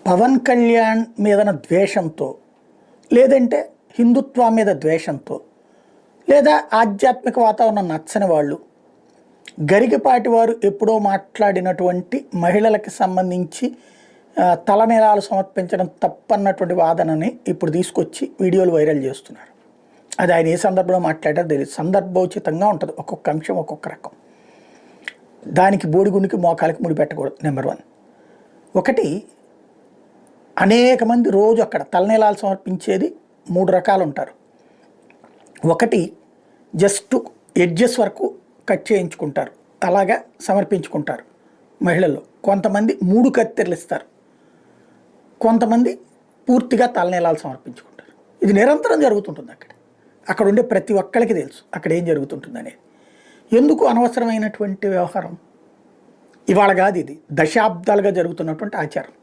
పవన్ కళ్యాణ్ మీదన ద్వేషంతో, లేదంటే హిందుత్వం మీద ద్వేషంతో, లేదా ఆధ్యాత్మిక వాతావరణం నచ్చని వాళ్ళు, గరికపాటి వారు ఎప్పుడో మాట్లాడినటువంటి మహిళలకు సంబంధించి తలనీలాలు సమర్పించడం తప్పన్నటువంటి వాదనని ఇప్పుడు తీసుకొచ్చి వీడియోలు వైరల్ చేస్తున్నారు. అది ఆయన ఏ సందర్భంలో మాట్లాడారో తెలియదు. సందర్భోచితంగా ఉంటుంది, ఒక్కొక్క అంశం ఒక్కొక్క రకం. దానికి బోడిగుండికి మోకాలకి ముడి పెట్టకూడదు. నెంబర్ 1. ఒకటి, అనేక మంది రోజు అక్కడ తలనీలాలు సమర్పించేది 3 రకాలు ఉంటారు. ఒకటి, జస్ట్ ఎడ్జెస్ వరకు కట్ చేయించుకుంటారు, అలాగా సమర్పించుకుంటారు మహిళల్లో. కొంతమంది 3 కత్తెరలు ఇస్తారు, కొంతమంది పూర్తిగా తలనీలాలు సమర్పించుకుంటారు. ఇది నిరంతరం జరుగుతుంటుంది. అక్కడ ఉండే ప్రతి ఒక్కరికి తెలుసు అక్కడ ఏం జరుగుతుంటుంది అనేది. ఎందుకు అనవసరమైనటువంటి వ్యవహారం? ఇవాళ కాదు, ఇది దశాబ్దాలుగా జరుగుతున్నటువంటి ఆచారం.